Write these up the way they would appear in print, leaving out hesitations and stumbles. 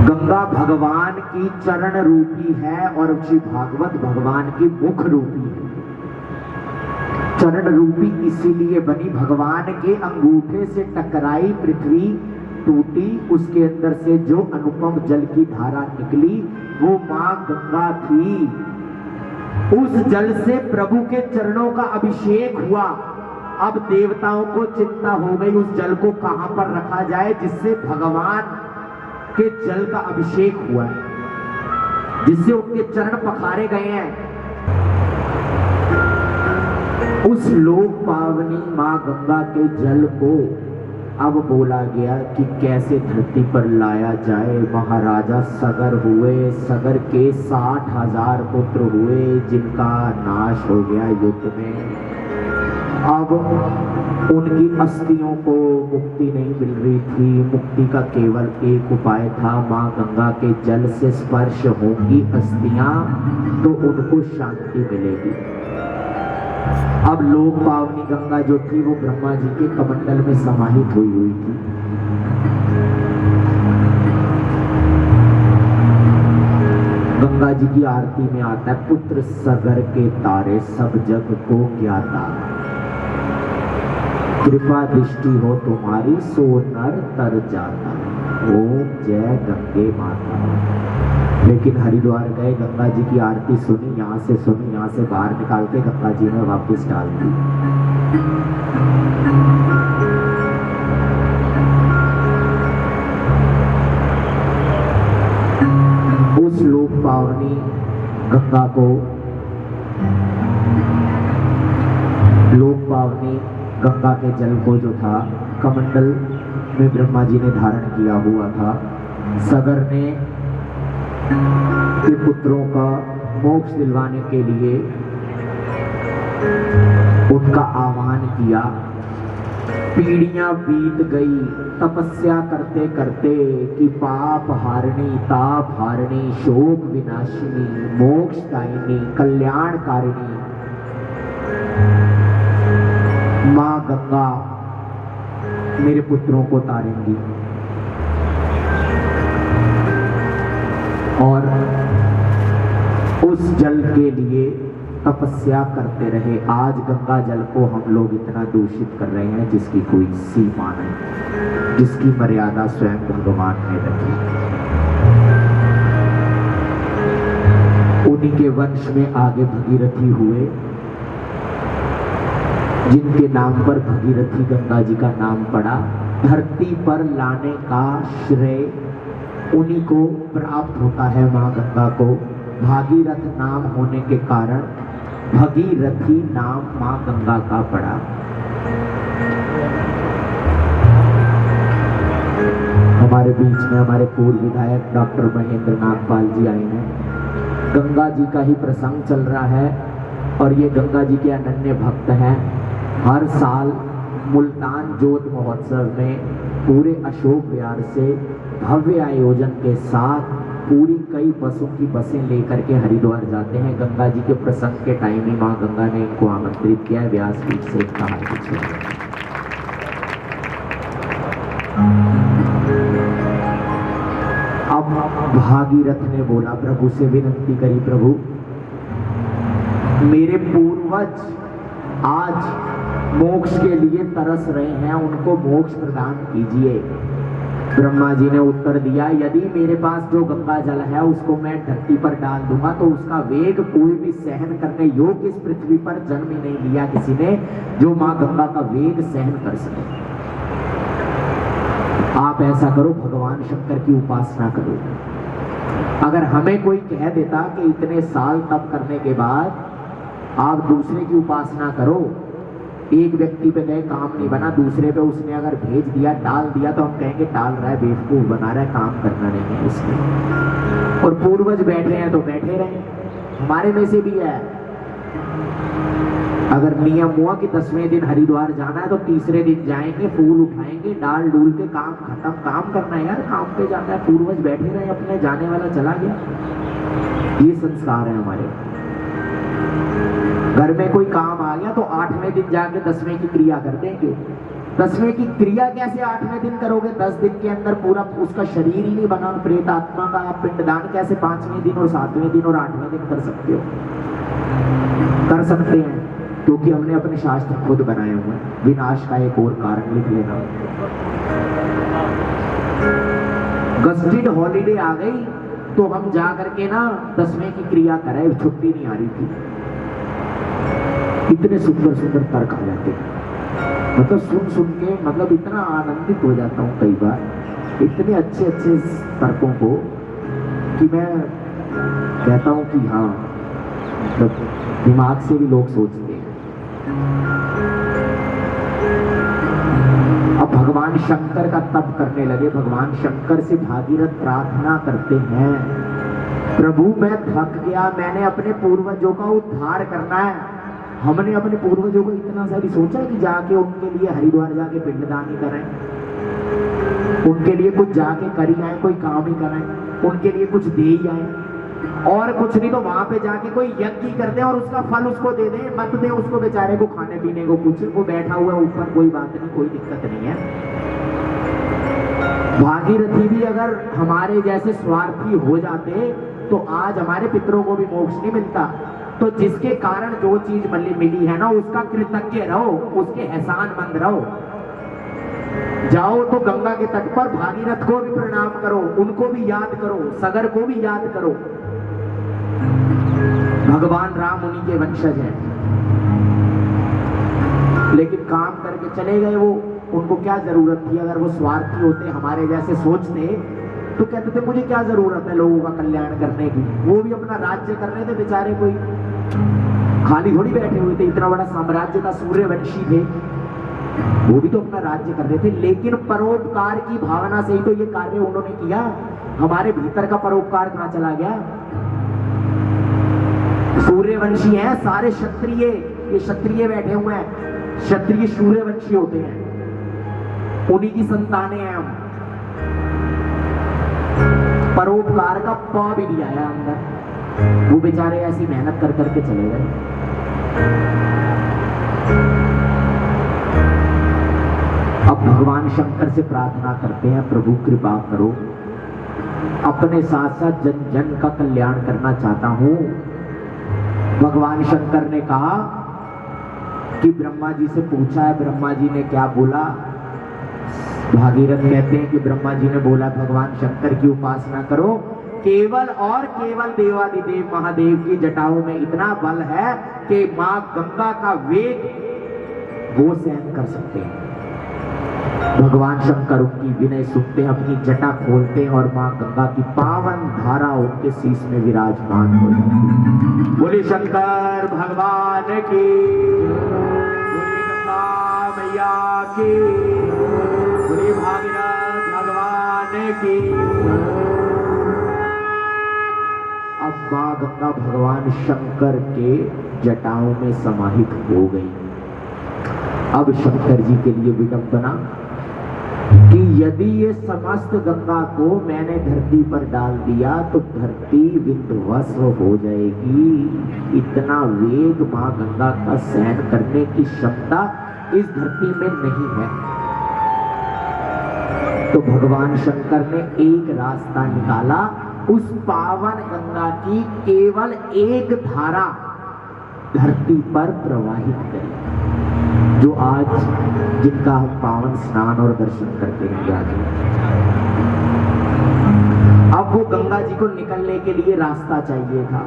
गंगा भगवान की चरण रूपी है और श्री भागवत भगवान की मुख रूपी है। चरण रूपी इसीलिए बनी, भगवान के अंगूठे से टकराई पृथ्वी, टूटी, उसके अंदर से जो अनुपम जल की धारा निकली वो मां गंगा थी। उस जल से प्रभु के चरणों का अभिषेक हुआ। अब देवताओं को चिंता हो गई उस जल को कहां पर रखा जाए जिससे भगवान के जल का अभिषेक हुआ है, जिससे उनके चरण पखारे गए हैं। उस लोक पावनी मां गंगा के जल को अब बोला गया कि कैसे धरती पर लाया जाए। महाराजा सगर हुए, सगर के 60,000 पुत्र हुए जिनका नाश हो गया युद्ध में। अब उनकी अस्थियों को मुक्ति नहीं मिल रही थी। मुक्ति का केवल एक उपाय था, मां गंगा के जल से स्पर्श होंगी अस्थियां तो उनको शांति मिलेगी। अब लोक पावनी गंगा जो थी वो ब्रह्मा जी के कमंडल में समाहित हुई थी। गंगा जी की आरती में आता है, पुत्र सगर के तारे सब जग को ज्ञाता, कृपा दृष्टि हो तुम्हारी सो नर तर जाता, ओम जय गंगे माता। लेकिन हरिद्वार गए, गंगा जी की आरती सुनी, यहाँ से सुनी, यहाँ से बाहर निकाल के गंगा जी ने वापस डाल दी। उस लोक पावनी गंगा को, लोक पावनी गंगा के जल को जो था कमंडल में ब्रह्मा जी ने धारण किया हुआ था। सगर ने के पुत्रों का मोक्ष दिलवाने के लिए उनका आह्वान किया। पीढ़ियां बीत गई तपस्या करते करते कि पाप हारिणी, ताप हारिणी, शोक विनाशिनी, मोक्षदायिनी, कल्याणकारिणी मां गंगा मेरे पुत्रों को तारेंगी। और उस जल के लिए तपस्या करते रहे। आज गंगा जल को हम लोग इतना दूषित कर रहे हैं जिसकी कोई सीमा नहीं, जिसकी मर्यादा स्वयं भगवान ने रखी। उन्हीं के वंश में आगे भगीरथी हुए, जिनके नाम पर भगीरथी गंगा जी का नाम पड़ा। धरती पर लाने का श्रेय उन्हीं को प्राप्त होता है। मां गंगा को भागीरथ नाम होने के कारण भगीरथी नाम मां गंगा का पड़ा। हमारे बीच में हमारे पूर्व विधायक डॉक्टर महेंद्र नागपाल जी आए हैं। गंगा जी का ही प्रसंग चल रहा है और ये गंगा जी के अनन्य भक्त हैं। हर साल मुल्तान जोत महोत्सव में पूरे अशोक विहार से भव्य आयोजन के साथ पूरी कई बसों की बसें लेकर के हरिद्वार जाते हैं। गंगा जी के प्रसंग के टाइम ही मां गंगा ने इनको आमंत्रित किया है। व्यासपीठ से कहा अब भागीरथ ने बोला, प्रभु से विनती करी, प्रभु मेरे पूर्वज आज मोक्ष के लिए तरस रहे हैं, उनको मोक्ष प्रदान कीजिए। ब्रह्मा जी ने उत्तर दिया, यदि मेरे पास जो गंगा जल है उसको मैं धरती पर डाल दूंगा तो उसका वेग कोई भी सहन करने योग्य इस पृथ्वी पर जन्म ही नहीं लिया किसी ने जो मां गंगा का वेग सहन कर सके। आप ऐसा करो, भगवान शंकर की उपासना करो। अगर हमें कोई कह देता कि इतने साल तप करने के बाद आप दूसरे की उपासना करो, एक व्यक्ति पे गए काम नहीं बना, दूसरे पे उसने अगर भेज दिया, डाल दिया, तो हम कहेंगे डाल रहा है, बेवकूफ बना रहा है, काम करना नहीं है इसमें। और पूर्वज बैठ रहे हैं तो बैठे रहे, हमारे में से भी है। अगर नियम हुआ कि 10वें दिन हरिद्वार जाना है तो तीसरे दिन जाएंगे, फूल उठाएंगे, डाल डूल के काम खत्म। काम करना है यार, काम पे जाना है। पूर्वज बैठे रहे अपने, जाने वाला चला गया। ये संस्कार है हमारे। घर में कोई काम आ गया तो 8वें दिन जाके 10वें की क्रिया कर देंगे। 10वें की क्रिया कैसे 8वें दिन करोगे? 10 दिन के अंदर पूरा उसका शरीर ही नहीं बना, प्रेत आत्मा का आप पिंडदान कैसे 5वें दिन और 7वें दिन और 8वें दिन कर सकते हो? कर सकते हैं क्योंकि हमने अपने शास्त्र खुद बनाए हुए हैं। विनाश का एक और कारण लिख लेना। गस्टेड हॉलीडे आ गई तो हम जा करके ना 10वें की क्रिया कराए, छुट्टी नहीं आ रही थी। इतने सुंदर सुंदर तर्क आ जाते हैं, मतलब सुन सुन के मतलब इतना आनंदित हो जाता हूँ कई बार इतने अच्छे अच्छे तर्कों को कि मैं कहता हूँ कि हाँ, मतलब दिमाग से भी लोग सोचते हैं। अब भगवान शंकर का तप करने लगे। भगवान शंकर से भागीरथ प्रार्थना करते हैं, प्रभु मैं थक गया, मैंने अपने पूर्वजों का उद्धार करना है। हमने अपने पूर्वजों को इतना सा भी सोचा कि जाके उनके लिए हरिद्वार जाके पिंडदान ही करें, उनके लिए कुछ जाके कर ही आए, कोई काम ही करें, उनके लिए कुछ दे ही आए, और कुछ नहीं तो वहां पे जाके कोई यज्ञ कर दे और उसका फल उसको दे दे, मत दे उसको बेचारे को खाने पीने को कुछ, वो बैठा हुआ ऊपर, कोई बात नहीं, कोई दिक्कत नहीं है। भागीरथी भी अगर हमारे जैसे स्वार्थी हो जाते तो आज हमारे पितरों को भी मोक्ष नहीं मिलता। तो जिसके कारण जो चीज मिली है ना, उसका कृतज्ञ रहो, उसके एहसानमंद रहो। जाओ तो गंगा के तट पर भागीरथ को भी प्रणाम करो, उनको भी याद करो, सगर को भी याद करो। भगवान राम उन्हीं के वंशज हैं, लेकिन काम करके चले गए वो। उनको क्या जरूरत थी? अगर वो स्वार्थी होते, हमारे जैसे सोचते, तो कहते थे मुझे क्या जरूरत है लोगों का कल्याण करने की। वो भी अपना राज्य कर रहे थे बेचारे, कोई खाली थोड़ी बैठे हुए थे। इतना बड़ा साम्राज्य था, सूर्यवंशी थे, वो भी तो अपना राज्य कर रहे थे। लेकिन परोपकार की भावना से ही तो ये कार्य उन्होंने किया। हमारे भीतर का परोपकार कहां चला गया? सूर्यवंशी हैं सारे क्षत्रिय, ये क्षत्रिय बैठे हुए हैं, क्षत्रिय सूर्यवंशी होते हैं, उन्हीं की संतानें हैं हम। परोपकार का प भी नहीं आया अंदर, वो बेचारे ऐसी मेहनत कर करके चले गए। अब भगवान शंकर से प्रार्थना करते हैं, प्रभु कृपा करो, अपने साथ साथ जन जन का कल्याण करना चाहता हूं। भगवान शंकर ने कहा कि ब्रह्मा जी से पूछा है, ब्रह्मा जी ने क्या बोला? भागीरथ कहते हैं कि ब्रह्मा जी ने बोला भगवान शंकर की उपासना करो, केवल और केवल देवादिदेव महादेव की जटाओं में इतना बल है कि मां गंगा का वेग वो सहन कर सकते हैं। भगवान शंकर उनकी विनय सुनते हैं, अपनी जटा खोलते हैं और मां गंगा की पावन धारा उनके शीश में विराजमान हो जाती है। बोले शंकर भगवान की, बोले गंगा मैया की, बोले भागीरथ भगवान की। अब मां गंगा भगवान शंकर के जटाओं में समाहित हो गई। अब शंकर जी के लिए विडंबना कि यदि ये समस्त गंगा को मैंने धरती पर डाल दिया तो धरती विध्वंस हो जाएगी। इतना वेग मां गंगा का सहन करने की क्षमता इस धरती में नहीं है। तो भगवान शंकर ने एक रास्ता निकाला, उस पावन गंगा की केवल एक धारा धरती पर प्रवाहित करी, जो आज जिनका हम पावन स्नान और दर्शन करते हैं आज। अब वो गंगा जी को निकलने के लिए रास्ता चाहिए था।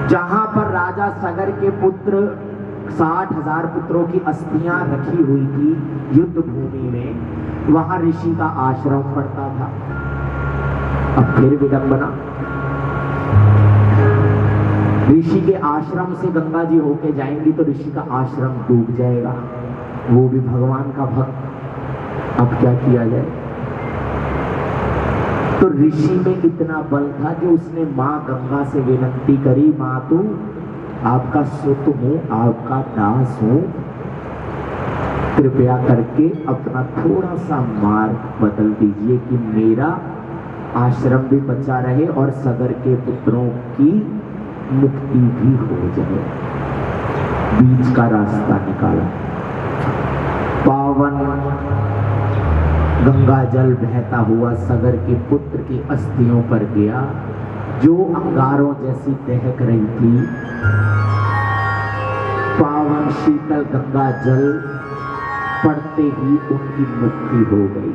जहां पर राजा सगर के पुत्र 60,000 पुत्रों की अस्थियां रखी हुई थी युद्ध भूमि में, वहां ऋषि का आश्रम पड़ता था। अब फिर विडंबना, ऋषि के आश्रम से गंगा जी होके जाएंगी तो ऋषि का आश्रम डूब जाएगा, वो भी भगवान का भक्त। अब क्या किया जाए? तो ऋषि में इतना बल था कि उसने मां गंगा से विनती करी, मां तू आपका सुत हूं, आपका दास हूं, कृपया करके अपना थोड़ा सा मार्ग बदल दीजिए कि मेरा आश्रम भी बचा रहे और सगर के पुत्रों की मुक्ति भी हो जाए। बीच का रास्ता निकाला, पावन गंगा जल बहता हुआ सगर के पुत्र की अस्थियों पर गया, जो अंगारों जैसी दहक रही थी। पावन शीतल गंगा जल पड़ते ही उनकी मुक्ति हो गई।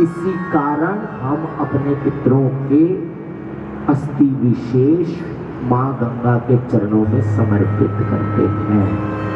इसी कारण हम अपने पितरों के अस्थि विशेष मां गंगा के चरणों में समर्पित करते हैं।